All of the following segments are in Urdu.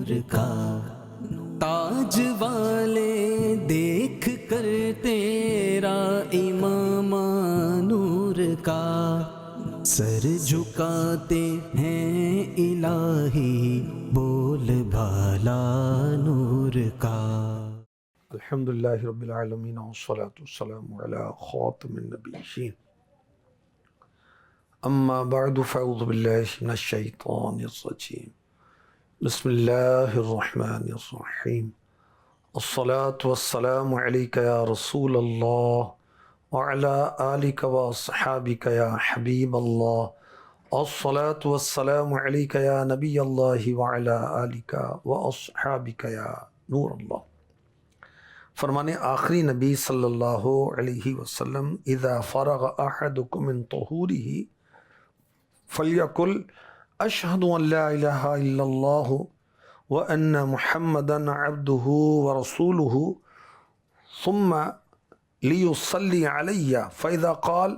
نور کا تاج والے دیکھ کر تیرا امام نور کا سر جھکاتے ہیں الہی بول بالا نور کا۔ الحمدللہ رب العالمین والصلاة والسلام علی خاتم النبیین اما بعد فاعوذ باللہ من الشیطان الرجیم بسم اللہ الرحمن الرحیم الصلاة والسلام علیک یا رسول اللہ وعلی آلک واصحابک یا حبیب اللہ الصلاة والسلام علیک یا نبی اللہ وعلی آلک واصحابک یا نور اللہ۔ فرمان آخری نبی صلی اللہ علیہ وسلم اذا فرغ احدکم من طہورہ فلیقل اشہد ان لا الہ الا اللہ وان محمدا عبدہ ورسولہ ثم لیصلی علی فاذا قال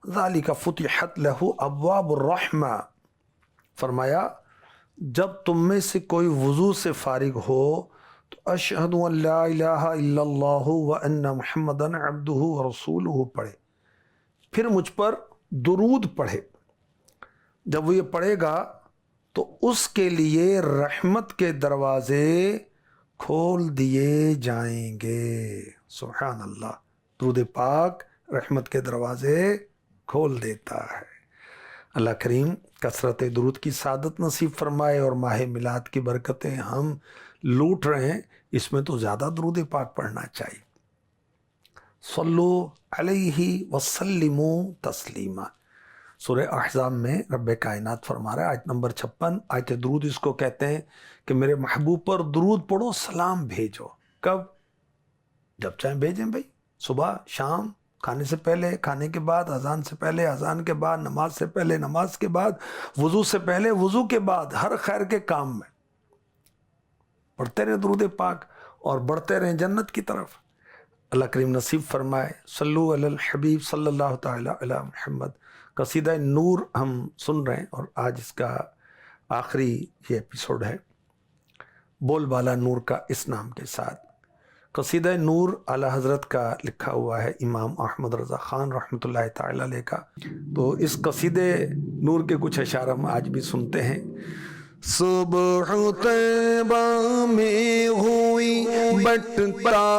ذلك فتحت لہ ابواب الرحمہ۔ فرمایا جب تم میں سے کوئی وضو سے فارغ ہو تو اشہد ان لا الہ الا اللہ وان محمدا عبدہ ورسولہ پڑھے، پھر مجھ پر درود پڑھے۔ جب وہ یہ پڑھے گا تو اس کے لیے رحمت کے دروازے کھول دیے جائیں گے۔ سبحان اللہ، درود پاک رحمت کے دروازے کھول دیتا ہے۔ اللہ کریم کثرت درود کی سعادت نصیب فرمائے، اور ماہ میلاد کی برکتیں ہم لوٹ رہے ہیں، اس میں تو زیادہ درود پاک پڑھنا چاہیے۔ صلو علیہ وسلموا تسلیما۔ سورہ احزاب میں رب کائنات فرما رہا ہے، آیت نمبر 56، آیت درود اس کو کہتے ہیں کہ میرے محبوب پر درود پڑھو، سلام بھیجو۔ کب؟ جب چاہیں بھیجیں بھائی، صبح، شام، کھانے سے پہلے، کھانے کے بعد، اذان سے پہلے، اذان کے بعد، نماز سے پہلے، نماز کے بعد، وضو سے پہلے، وضو کے بعد، ہر خیر کے کام میں پڑھتے رہیں درود پاک اور بڑھتے رہیں جنت کی طرف۔ اللہ کریم نصیب فرمائے۔ صلو علی الحبیب صلی اللہ تعالی علی محمد۔ قصیدہ نور ہم سن رہے ہیں، اور آج اس کا آخری یہ ایپیسوڈ ہے، بول بالا نور کا اس نام کے ساتھ۔ قصیدہ نور اعلیٰ حضرت کا لکھا ہوا ہے، امام احمد رضا خان رحمۃ اللہ تعالی علیہ کا۔ تو اس قصیدے نور کے کچھ اشعار ہم آج بھی سنتے ہیں۔ صبح طیبہ میں ہوئی بٹتا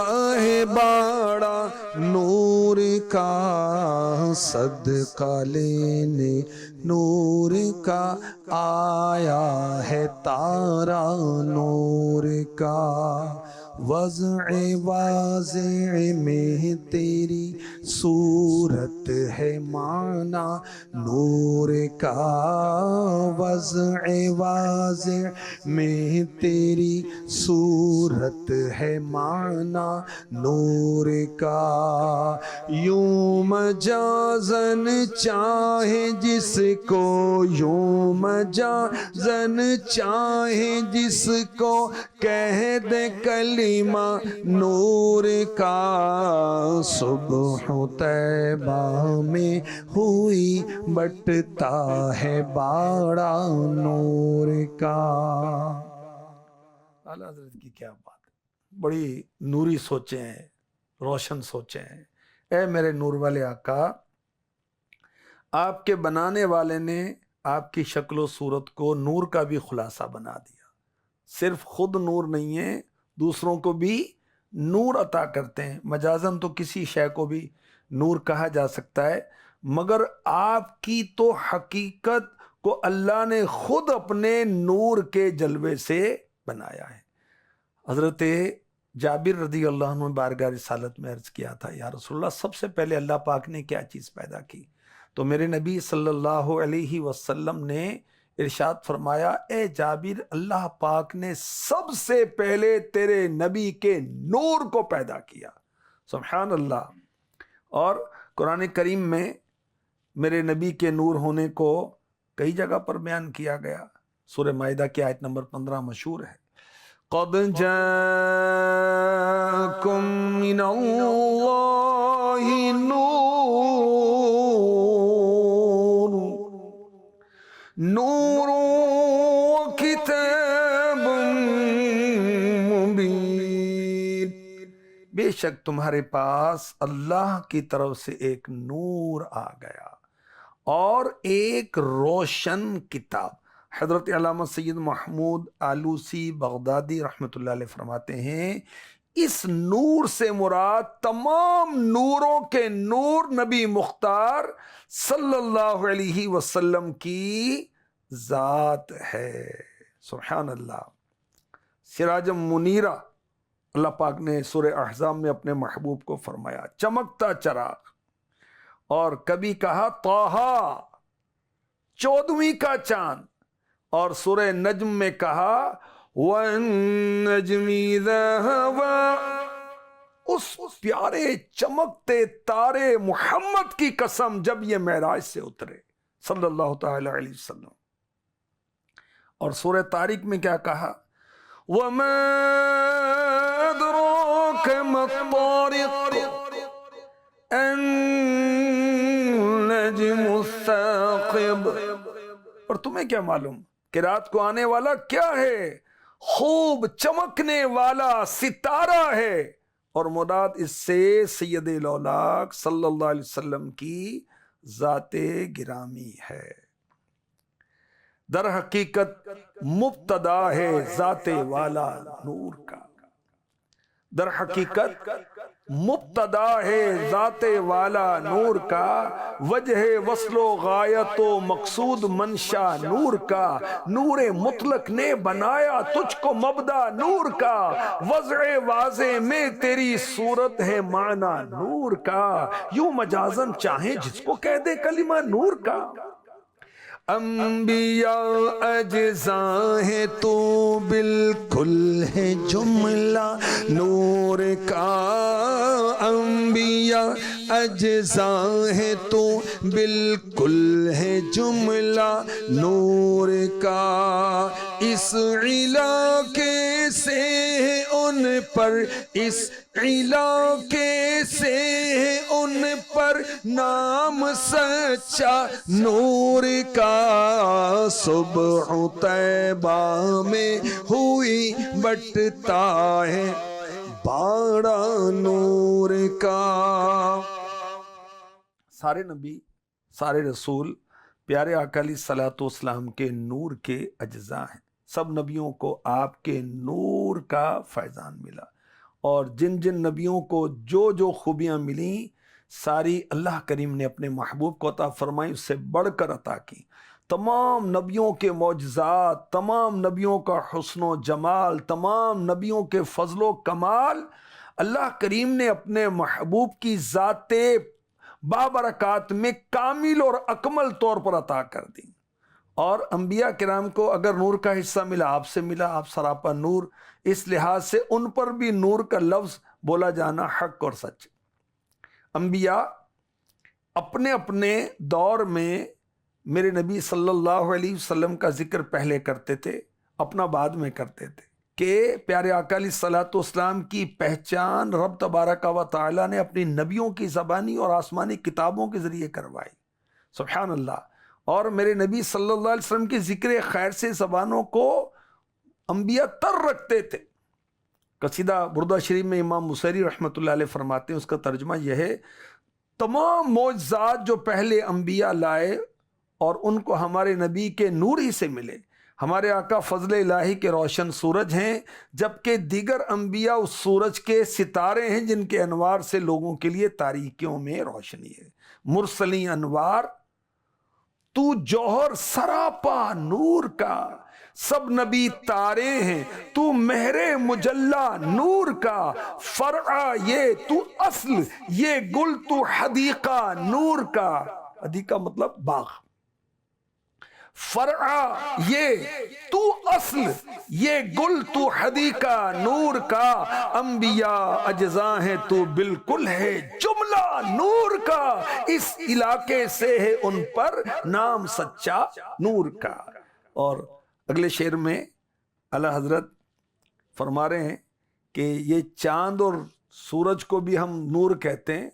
ہے باڑا نور کا، صدقہ لینے نور کا آیا ہے تارا نور کا، وضع واضع میں تیری صورت ہے معنی نور کا، وضع واضع میں تیری صورت ہے معنی نور کا، یوں مجازن چاہے جس کو، یوں مجازن چاہے جس کو کہہ دے کلمہ نور کا، صبح طیبہ میں ہوئی بٹتا ہے باڑا نور کا۔ اعلیٰ حضرت کی کیا بات ہے، بڑی نوری سوچیں ہیں، روشن سوچیں ہیں۔ اے میرے نور والے آقا، آپ کے بنانے والے نے آپ کی شکل و صورت کو نور کا بھی خلاصہ بنا دیا۔ صرف خود نور نہیں ہے، دوسروں کو بھی نور عطا کرتے ہیں۔ مجازن تو کسی شے کو بھی نور کہا جا سکتا ہے، مگر آپ کی تو حقیقت کو اللہ نے خود اپنے نور کے جلوے سے بنایا ہے۔ حضرت جابر رضی اللہ عنہ بارگاہ رسالت میں عرض کیا تھا، یا رسول اللہ، سب سے پہلے اللہ پاک نے کیا چیز پیدا کی؟ تو میرے نبی صلی اللہ علیہ وسلم نے ارشاد فرمایا، اے جابر، اللہ پاک نے سب سے پہلے تیرے نبی کے نور کو پیدا کیا۔ سبحان اللہ۔ اور قرآن کریم میں میرے نبی کے نور ہونے کو کئی جگہ پر بیان کیا گیا۔ سورہ مائدہ کی آیت نمبر 15 مشہور ہے، قَدْ جَاءَكُم مِّنَ اللَّهِ نُورٌ وَكِتَابٌ بے شک تمہارے پاس اللہ کی طرف سے ایک نور آ گیا اور ایک روشن کتاب۔ حضرت علامہ سید محمود آلوسی بغدادی رحمۃ اللہ علیہ فرماتے ہیں اس نور سے مراد تمام نوروں کے نور نبی مختار صلی اللہ علیہ وسلم کی ذات ہے۔ سبحان اللہ۔ سراجم منیرہ اللہ پاک نے سورہ احزاب میں اپنے محبوب کو فرمایا چمکتا چراغ، اور کبھی کہا طٰہٰ 14ویں کا چاند، اور سورہ نجم میں کہا وَالنَّجْمِ إِذَا هَوَىٰ، اس پیارے چمکتے تارے محمد کی قسم جب یہ معراج سے اترے صلی اللہ تعالی علیہ وسلم۔ اور سورہ طارق میں کیا کہا وَمَا أَدْرَاكَ مَا الطَّارِقُ النَّجْمُ الثَّاقِبُ، اور تمہیں کیا معلوم کہ رات کو آنے والا کیا ہے؟ خوب چمکنے والا ستارہ ہے، اور مراد اس سے سید الاولاق صلی اللہ علیہ وسلم کی ذات گرامی ہے۔ در حقیقت مبتدا ہے ذات والا نور کا، در حقیقت مبتدا ہے ذات والا نور کا، وجہ وصل و غایت و مقصود منشا نور کا، نور مطلق نے بنایا تجھ کو مبدا نور کا، وضع واضح میں تیری صورت ہے معنی نور کا، یوں مجازن چاہیں جس کو کہہ دے کلمہ نور کا۔ انبیاء اجزاء ہے تو بالکل ہے جملہ نور کا، انبیاء اجزاء ہے تو بالکل ہے جملہ نور کا، اس علاقے سے ہے ان پر، اس علاقے سے ہے ان پر نام سچا نور کا، صبح طیبہ میں ہوئی بٹتا ہے باڑا نور کا۔ سارے نبی سارے رسول پیارے آقا علیہ الصلوۃ والسلام کے نور کے اجزاء ہیں، سب نبیوں کو آپ کے نور کا فیضان ملا، اور جن جن نبیوں کو جو جو خوبیاں ملیں ساری اللہ کریم نے اپنے محبوب کو عطا فرمائی، اس سے بڑھ کر عطا کی۔ تمام نبیوں کے معجزات، تمام نبیوں کا حسن و جمال، تمام نبیوں کے فضل و کمال اللہ کریم نے اپنے محبوب کی ذات بابرکات میں کامل اور اکمل طور پر عطا کر دی۔ اور انبیاء کرام کو اگر نور کا حصہ ملا، آپ سے ملا، آپ سراپا نور، اس لحاظ سے ان پر بھی نور کا لفظ بولا جانا حق اور سچ۔ انبیاء اپنے اپنے دور میں میرے نبی صلی اللہ علیہ وسلم کا ذکر پہلے کرتے تھے، اپنا بعد میں کرتے تھے، کہ پیارے آقا علیہ الصلوۃ والسلام کی پہچان رب تبارک و تعالی نے اپنی نبیوں کی زبانی اور آسمانی کتابوں کے ذریعے کروائی۔ سبحان اللہ۔ اور میرے نبی صلی اللہ علیہ وسلم کی ذکر خیر سے زبانوں کو انبیاء تر رکھتے تھے۔ قصیدہ بردہ شریف میں امام بصیری رحمۃ اللہ علیہ فرماتے ہیں، اس کا ترجمہ یہ ہے تمام معجزات جو پہلے انبیاء لائے اور ان کو ہمارے نبی کے نور ہی سے ملے، ہمارے آقا فضل الہی کے روشن سورج ہیں، جبکہ دیگر انبیاء اس سورج کے ستارے ہیں جن کے انوار سے لوگوں کے لیے تاریکیوں میں روشنی ہے۔ مرسلی انوار تو جوہر سراپا نور کا، سب نبی تارے ہیں تو مہر مجلہ نور کا، فرع یہ تو اصل، یہ گل تو حدیقہ نور کا، حدیقہ مطلب باغ، فرع یہ تو اصل، یہ گل تو حدیقہ نور کا، انبیاء اجزاء ہیں تو بالکل ہے جملہ نور کا، اس علاقے سے ہے ان پر نام سچا نور کا۔ اور اگلے شعر میں اعلیٰ حضرت فرما رہے ہیں کہ یہ چاند اور سورج کو بھی ہم نور کہتے ہیں،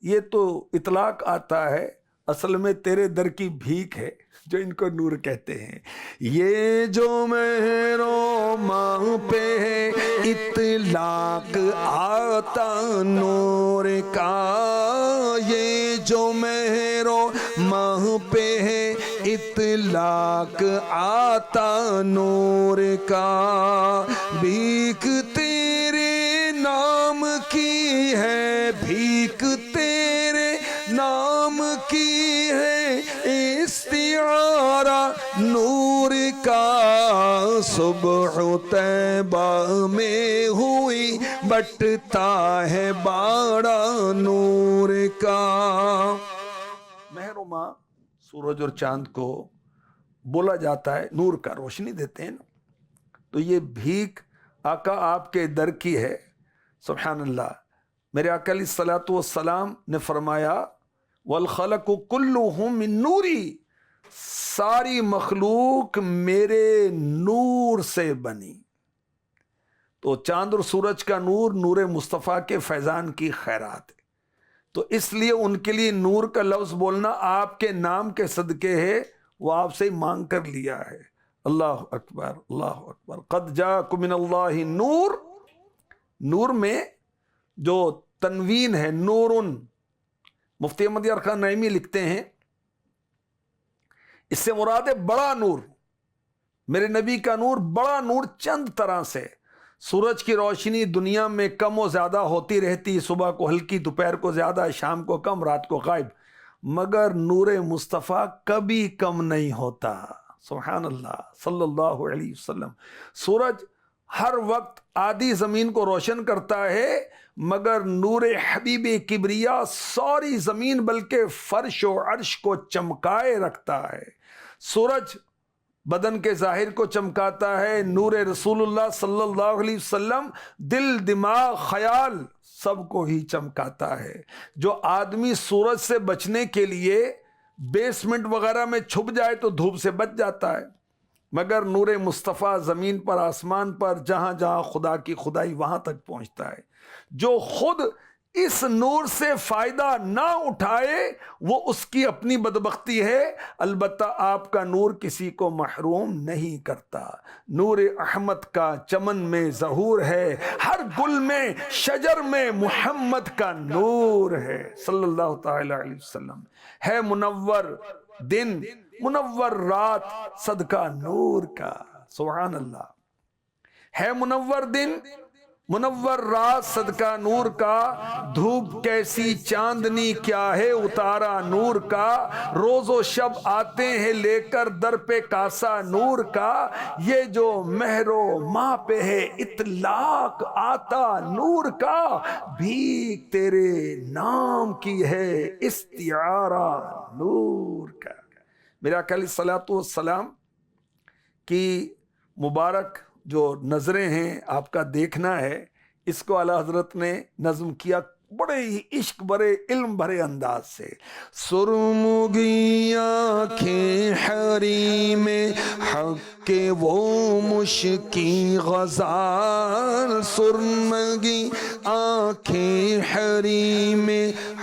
یہ تو اطلاق آتا ہے، اصل میں تیرے در کی بھیک ہے جو ان کو نور کہتے ہیں۔ یہ جو مہر و ماہ پہ ہے اطلاق آتا نور کا، یہ جو مہر و ماہ پہ ہے اطلاق آتا نور کا، بھیک تیرے نام کی ہے، بھیک تیرے نام کی ہے، استعارہ نور کا، صبح طیبہ میں ہوئی بٹتا ہے باڑا نور کا۔ مہر و ماہ سورج اور چاند کو بولا جاتا ہے، نور کا، روشنی دیتے ہیں نا، تو یہ بھیک آقا آپ کے در کی ہے۔ سبحان اللہ، میرے آقا علیہ الصلوۃ والسلام نے فرمایا والخلق کلہم من نوری، ساری مخلوق میرے نور سے بنی۔ تو چاند اور سورج کا نور نور مصطفیٰ کے فیضان کی خیرات ہے، تو اس لیے ان کے لیے نور کا لفظ بولنا آپ کے نام کے صدقے ہے، وہ آپ سے مانگ کر لیا ہے۔ اللہ اکبر، اللہ اکبر۔ قد جاءکم من اللہ نور، نور میں جو تنوین ہے نورن، مفتی احمد یار خان نعیمی لکھتے ہیں اس سے مراد ہے بڑا نور، میرے نبی کا نور بڑا نور چند طرح سے۔ سورج کی روشنی دنیا میں کم و زیادہ ہوتی رہتی، صبح کو ہلکی، دوپہر کو زیادہ، شام کو کم، رات کو غائب، مگر نور مصطفیٰ کبھی کم نہیں ہوتا۔ سبحان اللہ، صلی اللہ علیہ وسلم۔ سورج ہر وقت آدھی زمین کو روشن کرتا ہے، مگر نور حبیب کبریا ساری زمین بلکہ فرش و عرش کو چمکائے رکھتا ہے۔ سورج بدن کے ظاہر کو چمکاتا ہے، نور رسول اللہ صلی اللہ علیہ وسلم دل، دماغ، خیال سب کو ہی چمکاتا ہے۔ جو آدمی سورج سے بچنے کے لیے بیسمنٹ وغیرہ میں چھپ جائے تو دھوپ سے بچ جاتا ہے، مگر نور مصطفیٰ زمین پر، آسمان پر، جہاں جہاں خدا کی خدائی وہاں تک پہنچتا ہے۔ جو خود اس نور سے فائدہ نہ اٹھائے وہ اس کی اپنی بدبختی ہے، البتہ آپ کا نور کسی کو محروم نہیں کرتا۔ نور احمد کا چمن میں ظہور ہے، ہر گل میں، شجر میں محمد کا نور ہے، صلی اللہ تعالی علیہ وسلم۔ ہے منور دن، منور رات، صدقہ نور کا، سبحان اللہ۔ ہے منور دن، منور رات، صدقہ نور کا، دھوپ کیسی چاندنی کیا ہے اتارا نور کا، روز و شب آتے ہیں لے کر در پہ کاسا نور کا، یہ جو مہر و ماہ پہ ہے اطلاق آتا نور کا، بھیک تیرے نام کی ہے استعارہ نور کا۔ میرے آقا علیہ الصلوۃ والسلام کی مبارک جو نظریں ہیں آپ کا دیکھنا ہے، اس کو اعلیٰ حضرت نے نظم کیا بڑے ہی عشق بھرے، علم بھرے انداز سے۔ سرمگی آنکھیں حریم حق کے وہ مشکی غزال، سرمگی آنکھیں حریم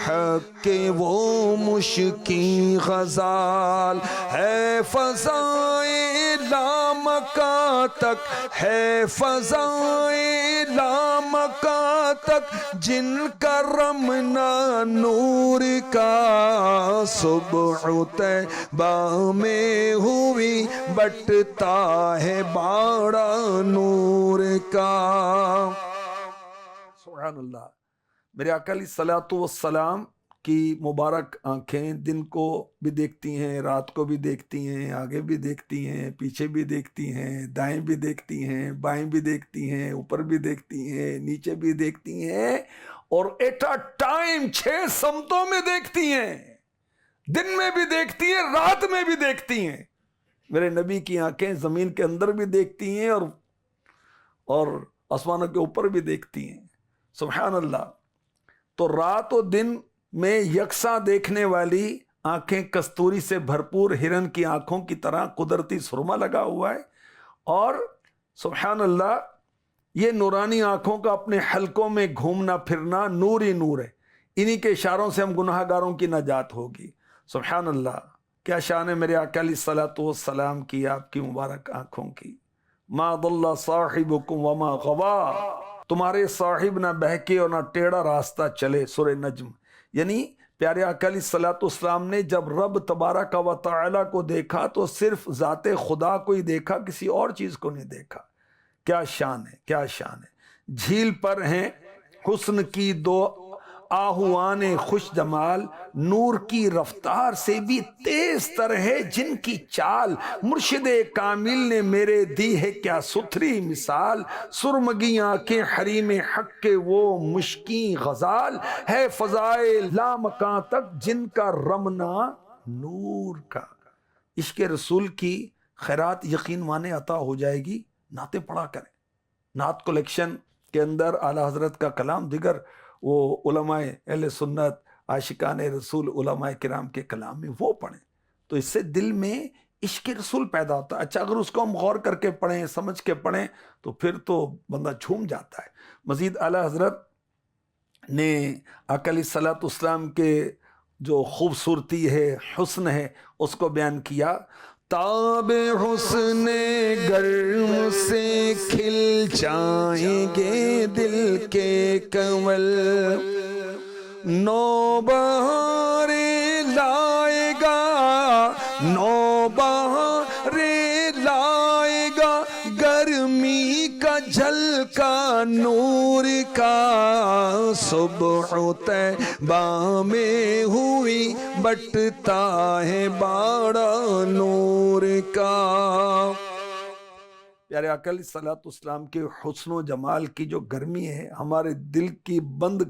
حق کے وہ مشکی غزال، ہے فضائے لامکاں تک، ہے فضائے لامکاں تک جن کا رمنا نور کا، صبح طیبہ میں ہوئی بٹتا ہے باڑا نور کا۔ سبحان اللہ۔ میرے آقا علیہ الصلوۃ والسلام کی مبارک آنکھیں دن کو بھی دیکھتی ہیں، رات کو بھی دیکھتی ہیں، آگے بھی دیکھتی ہیں، پیچھے بھی دیکھتی ہیں، دائیں بھی دیکھتی ہیں، بائیں بھی دیکھتی ہیں، اوپر بھی دیکھتی ہیں، نیچے بھی دیکھتی ہیں، اور ایٹ اے ٹائم 6 سمتوں میں دیکھتی ہیں، دن میں بھی دیکھتی ہیں، رات میں بھی دیکھتی ہیں۔ میرے نبی کی آنکھیں زمین کے اندر بھی دیکھتی ہیں اور آسمانوں کے اوپر بھی دیکھتی ہیں، سبحان اللہ۔ تو رات و دن میں یکساں دیکھنے والی آنکھیں کستوری سے بھرپور ہرن کی آنکھوں کی طرح قدرتی سرما لگا ہوا ہے، اور سبحان اللہ یہ نورانی آنکھوں کا اپنے حلقوں میں گھومنا پھرنا نور ہی نور ہے، انہی کے اشاروں سے ہم گناہ گاروں کی نجات ہوگی۔ سبحان اللہ، کیا شان ہے میرے آقا علیہ الصلوۃ والسلام کی، آپ کی مبارک آنکھوں کی۔ ما ضل صاحبکم وما غوا، تمہارے صاحب نہ بہکے اور نہ ٹیڑھا راستہ چلے، سورہ نجم۔ یعنی پیارے آقا علیہ الصلوۃ والسلام نے جب رب تبارک و تعالی کو دیکھا تو صرف ذات خدا کو ہی دیکھا، کسی اور چیز کو نہیں دیکھا۔ کیا شان ہے، کیا شان ہے۔ جھیل پر ہیں حسن کی دو آہوان خوش جمال، نور کی رفتار سے بھی تیز تر ہے جن کی چال، مرشد کامل نے میرے دی ہے کیا ستھری مثال، سرمگی آنکھیں حریم حق کے وہ مشکیں غزال، ہے فضائے لامکاں تک جن کا رمنا نور کا۔ عشق رسول کی خیرات یقین مانے عطا ہو جائے گی، نعتیں پڑھا کریں۔ نعت کلیکشن کے اندر اعلیٰ حضرت کا کلام، دیگر وہ علماء اہل سنت عاشقان رسول علماء کرام کے کلام میں وہ پڑھیں، تو اس سے دل میں عشق رسول پیدا ہوتا ہے۔ اچھا اگر اس کو ہم غور کر کے پڑھیں، سمجھ کے پڑھیں، تو پھر تو بندہ جھوم جاتا ہے۔ مزید اعلیٰ حضرت نے آقا علیہ الصلوۃ والسلام کے جو خوبصورتی ہے، حسن ہے، اس کو بیان کیا۔ تاب حسن گرم سے کھل جائیں گے دل کے کنول، نو بہار لائے گا، نو بہار لائے گا، گرمی کا جھلکا نور کا، صبح طیبہ میں ہوئی بٹتا ہے باڑا نور کا۔ پیارے آقا علیہ الصلوۃ والسلام کے حسن و جمال کی جو گرمی ہے، ہمارے دل کی بند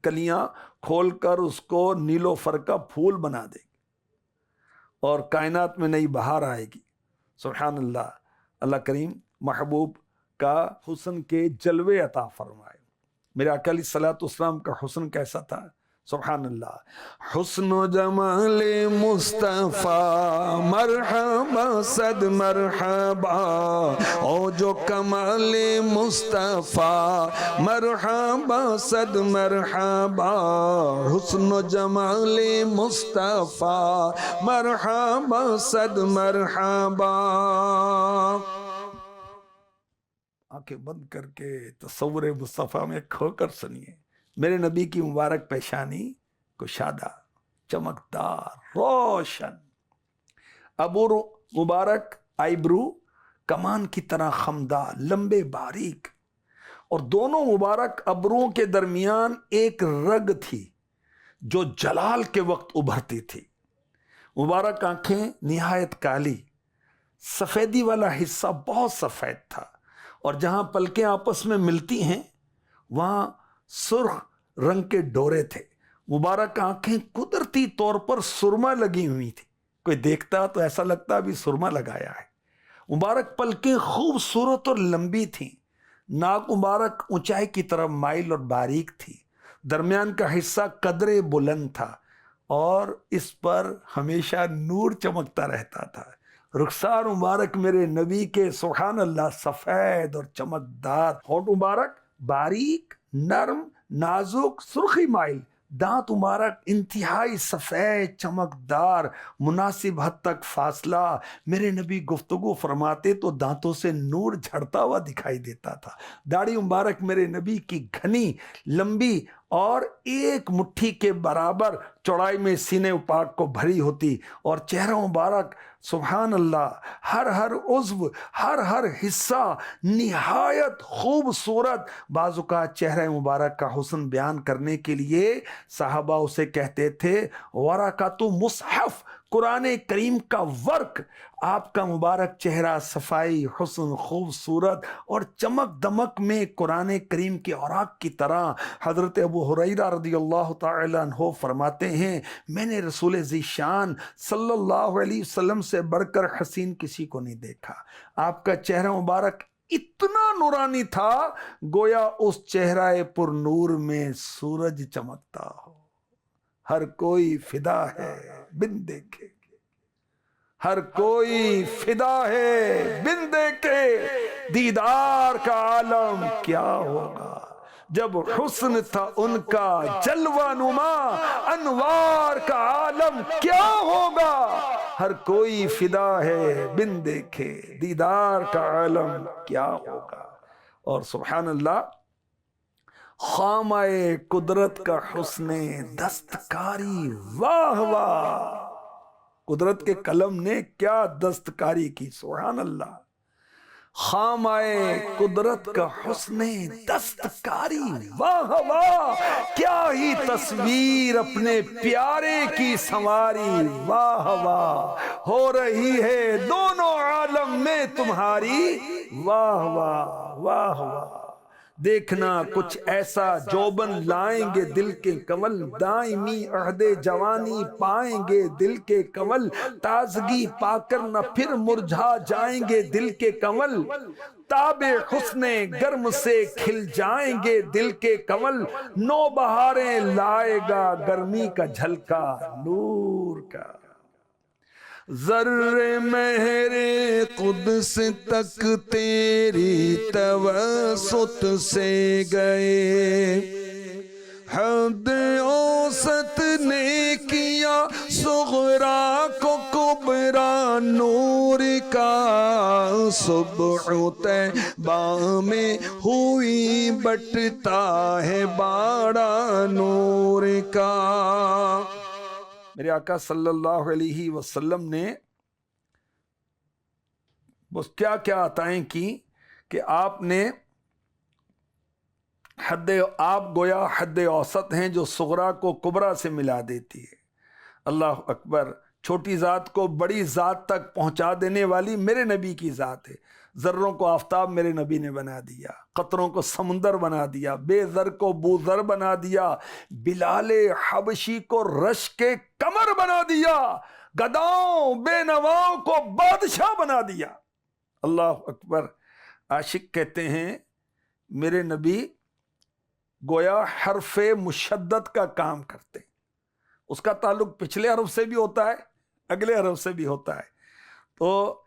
کلیاں کھول کر اس کو نیل و فر کا پھول بنا دے گی، اور کائنات میں نئی بہار آئے گی۔ سبحان اللہ۔ اللہ کریم محبوب کا حسن کے جلوے عطا فرمائے۔ میرے آقا علیہ الصلوۃ والسلام کا حسن کیسا تھا؟ سبحان اللہ۔ حسن و جمال مصطفیٰ مرحبا صد مرحبا، او جو کمال مصطفیٰ مرحبا صد مرحبا، حسن و جمال مصطفیٰ مرحبا صد مرحبا۔ آنکھیں بند کر کے تصور مصطفیٰ میں کھو کر سنیے۔ میرے نبی کی مبارک پیشانی کشادہ، چمکدار، روشن، ابرو مبارک آئیبرو کمان کی طرح خمدار، لمبے باریک، اور دونوں مبارک ابروؤں کے درمیان ایک رگ تھی جو جلال کے وقت ابھرتی تھی۔ مبارک آنکھیں نہایت کالی، سفیدی والا حصہ بہت سفید تھا، اور جہاں پلکیں آپس میں ملتی ہیں وہاں سرخ رنگ کے ڈورے تھے۔ مبارک آنکھیں قدرتی طور پر سرما لگی ہوئی تھی، کوئی دیکھتا تو ایسا لگتا ابھی سرما لگایا ہے۔ مبارک پلکیں خوبصورت اور لمبی تھیں، ناک مبارک اونچائی کی طرف مائل اور باریک تھی، درمیان کا حصہ قدرے بلند تھا، اور اس پر ہمیشہ نور چمکتا رہتا تھا۔ رخسار مبارک میرے نبی کے سبحان اللہ سفید اور چمکدار، ہونٹ مبارک باریک، نرم، نازک، سرخی مائل، دانت مبارک انتہائی سفید چمکدار، مناسب حد تک فاصلہ۔ میرے نبی گفتگو فرماتے تو دانتوں سے نور جھڑتا ہوا دکھائی دیتا تھا۔ داڑھی مبارک میرے نبی کی گھنی، لمبی اور ایک مٹھی کے برابر چوڑائی میں سینے پاک کو بھری ہوتی، اور چہرہ مبارک سبحان اللہ ہر عضو، ہر حصہ نہایت خوبصورت۔ بعض اوقات چہرہ مبارک کا حسن بیان کرنے کے لیے صحابہ اسے کہتے تھے ورقۃ مصحف، قرآن کریم کا ورق۔ آپ کا مبارک چہرہ صفائی، حسن، خوبصورت اور چمک دمک میں قرآن کریم کے اوراق کی طرح۔ حضرت ابو ہریرہ رضی اللہ تعالی عنہ فرماتے ہیں میں نے رسول ذی شان صلی اللہ علیہ وسلم سے بڑھ کر حسین کسی کو نہیں دیکھا۔ آپ کا چہرہ مبارک اتنا نورانی تھا گویا اس چہرہ پر نور میں سورج چمکتا ہو۔ ہر کوئی فدا ہے بن دیکھے، ہر کوئی فدا ہے بن دیکھے، دیدار کا عالم کیا ہوگا۔ جب حسن تھا ان کا جلوہ نما، انوار کا عالم کیا ہوگا، ہر کوئی فدا ہے بن دیکھے دیدار کا عالم کیا ہوگا۔ اور سبحان اللہ، خامہ قدرت کا حسن دستکاری، واہ واہ، قدرت کے قلم نے کیا دستکاری کی، سبحان اللہ۔ خامہ قدرت کا حسن دستکاری، واہ واہ، کیا ہی تصویر اپنے پیارے کی سنواری، واہ واہ، ہو رہی ہے دونوں عالم میں تمہاری، واہ واہ واہ واہ۔ دیکھنا کچھ ایسا جوبن لائیں گے دل کے کنول، دائمی عہد جوانی پائیں گے دل کے کنول، تازگی پا کر نہ پھر مرجھا جائیں گے دل کے کنول، تاب حسن گرم سے کھل جائیں گے دل کے کنول، نو بہاریں لائے گا گرمی کا جھلکا نور کا۔ ذرے مہر قدس تک تیری توسط سے گئے، حد اوسط نے کیا صغرا کو کبرا نور کا، صبح طیبہ میں ہوئی بٹتا ہے باڑا نور کا۔ میرے آقا صلی اللہ علیہ وسلم نے بس کیا کیا عطائیں کی کہ آپ نے آپ گویا حد اوسط ہیں جو صغرا کو کبرا سے ملا دیتی ہے۔ اللہ اکبر، چھوٹی ذات کو بڑی ذات تک پہنچا دینے والی میرے نبی کی ذات ہے۔ ذروں کو آفتاب میرے نبی نے بنا دیا، قطروں کو سمندر بنا دیا، بے زر کو بو زر بنا دیا، بلال حبشی کو رش کے کمر بنا دیا، گداؤں بے نواؤں کو بادشاہ بنا دیا۔ اللہ اکبر۔ عاشق کہتے ہیں میرے نبی گویا حرف مشدد کا کام کرتے، اس کا تعلق پچھلے حرف سے بھی ہوتا ہے، اگلے حرف سے بھی ہوتا ہے۔ تو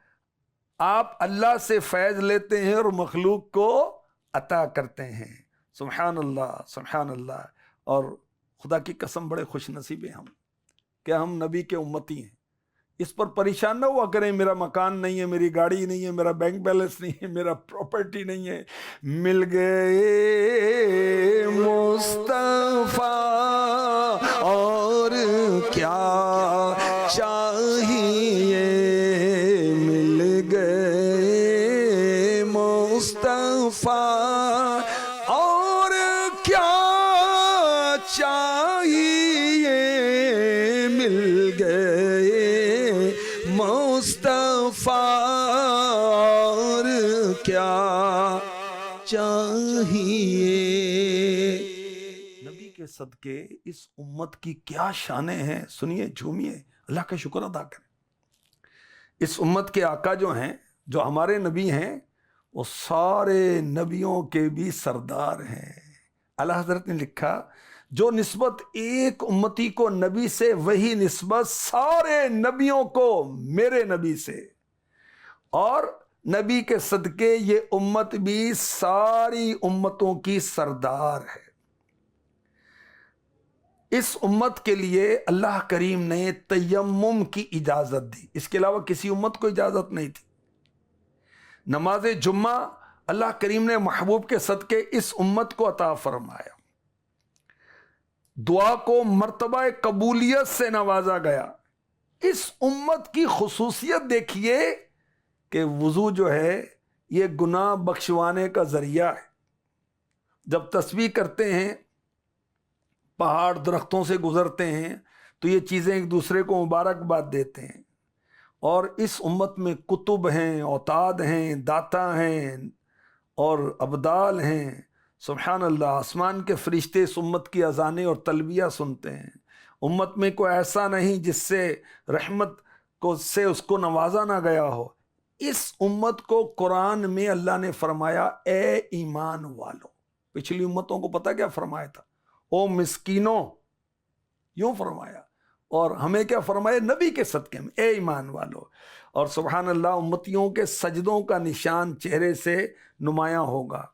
آپ اللہ سے فیض لیتے ہیں اور مخلوق کو عطا کرتے ہیں، سبحان اللہ سبحان اللہ۔ اور خدا کی قسم بڑے خوش نصیب ہیں ہم کہ ہم نبی کے امتی ہیں۔ اس پر پریشان نہ ہوا کریں میرا مکان نہیں ہے، میری گاڑی نہیں ہے، میرا بینک بیلنس نہیں ہے، میرا پراپرٹی نہیں ہے۔ مل گئے مصطفیٰ اور کیا چاہیے، مل گئے مصطفیٰ اور کیا چاہیے، مل گئے مصطفیٰ اور کیا چاہیے۔ نبی کے صدقے اس امت کی کیا شانیں ہیں، سنیے جھومیے، اللہ کا شکر ادا کریں۔ اس امت کے آقا جو ہیں، جو ہمارے نبی ہیں، وہ سارے نبیوں کے بھی سردار ہیں۔ اعلیٰ حضرت نے لکھا جو نسبت ایک امتی کو نبی سے، وہی نسبت سارے نبیوں کو میرے نبی سے، اور نبی کے صدقے یہ امت بھی ساری امتوں کی سردار ہے۔ اس امت کے لیے اللہ کریم نے تیمم کی اجازت دی، اس کے علاوہ کسی امت کو اجازت نہیں تھی۔ نماز جمعہ اللہ کریم نے محبوب کے صدقے اس امت کو عطا فرمایا۔ دعا کو مرتبہ قبولیت سے نوازا گیا۔ اس امت کی خصوصیت دیکھیے کہ وضو جو ہے یہ گناہ بخشوانے کا ذریعہ ہے۔ جب تسبیح کرتے ہیں، پہاڑ درختوں سے گزرتے ہیں، تو یہ چیزیں ایک دوسرے کو مبارکباد دیتے ہیں۔ اور اس امت میں کتب ہیں، اوتاد ہیں، داتا ہیں اور ابدال ہیں، سبحان اللہ۔ آسمان کے فرشتے اس امت کی اذانیں اور تلبیہ سنتے ہیں۔ امت میں کوئی ایسا نہیں جس سے رحمت سے اس کو نوازا نہ گیا ہو۔ اس امت کو قرآن میں اللہ نے فرمایا اے ایمان والو۔ پچھلی امتوں کو پتہ کیا فرمایا تھا؟ او مسکینوں، یوں فرمایا۔ اور ہمیں کیا فرمایا؟ نبی کے صدقے میں اے ایمان والو۔ اور سبحان اللہ، امتیوں کے سجدوں کا نشان چہرے سے نمایاں ہوگا۔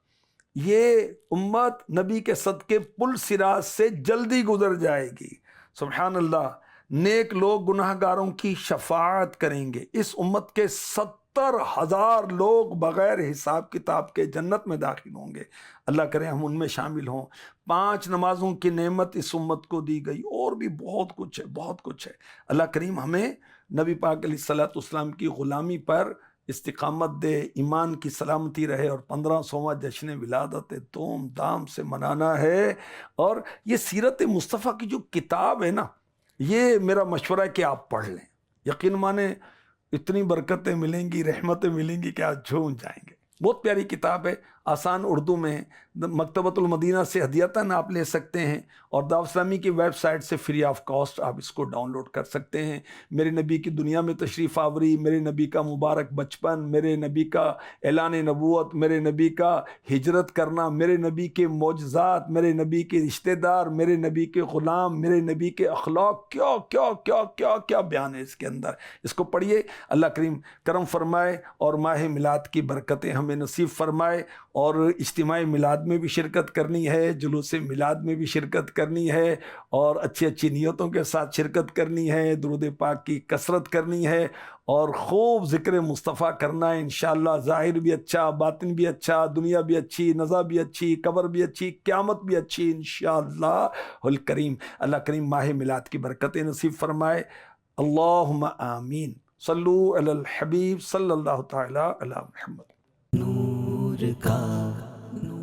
یہ امت نبی کے صدقے پل صراط سے جلدی گزر جائے گی. سبحان اللہ. نیک لوگ گناہ گاروں کی شفاعت کریں گے. اس امت کے 70,000 لوگ بغیر حساب کتاب کے جنت میں داخل ہوں گے. اللہ کرے ہم ان میں شامل ہوں. 5 نمازوں کی نعمت اس امت کو دی گئی. اور بھی بہت کچھ ہے، بہت کچھ ہے. اللہ کریم ہمیں نبی پاک علیہ الصلوۃ والسلام کی غلامی پر استقامت دے، ایمان کی سلامتی رہے، اور 1500واں جشن ولادت دھوم دھام سے منانا ہے. اور یہ سیرت مصطفیٰ کی جو کتاب ہے نا، یہ میرا مشورہ ہے کہ آپ پڑھ لیں. یقین مانیں اتنی برکتیں ملیں گی، رحمتیں ملیں گی کہ آپ جھوم جائیں گے. بہت پیاری کتاب ہے، آسان اردو میں. مکتبۃ المدینہ سے ہدیتاً آپ لے سکتے ہیں، اور دعوت اسلامی کی ویب سائٹ سے فری آف کاسٹ آپ اس کو ڈاؤن لوڈ کر سکتے ہیں. میرے نبی کی دنیا میں تشریف آوری، میرے نبی کا مبارک بچپن، میرے نبی کا اعلان نبوت، میرے نبی کا ہجرت کرنا، میرے نبی کے معجزات، میرے نبی کے رشتہ دار، میرے نبی کے غلام، میرے نبی کے اخلاق، کیا کیا کیا کیا کیا بیان ہے اس کے اندر. اس کو پڑھیے. اللہ کریم کرم فرمائے اور ماہ میلاد کی برکتیں ہمیں نصیب فرمائے. اور اجتماع میلاد میں بھی شرکت کرنی ہے، جلوس میلاد میں بھی شرکت کرنی ہے، اور اچھی اچھی نیتوں کے ساتھ شرکت کرنی ہے، درود پاک کی کثرت کرنی ہے، اور خوب ذکر مصطفیٰ کرنا ہے. انشاءاللہ ظاہر بھی اچھا، باطن بھی اچھا، دنیا بھی اچھی، نزا بھی اچھی، قبر بھی اچھی، قیامت بھی اچھی انشاءاللہ الکریم. اللہ کریم ماہ میلاد کی برکتیں نصیب فرمائے. اللہم آمین. صلو علی الحبیب صلی اللہ تعالی علی محمد. نور کا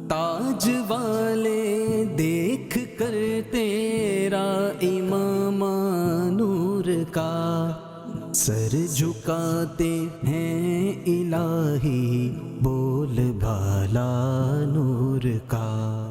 تاج والے دیکھ کر تیرا امام نور کا سر جھکاتے ہیں الہی بول بھالا نور کا.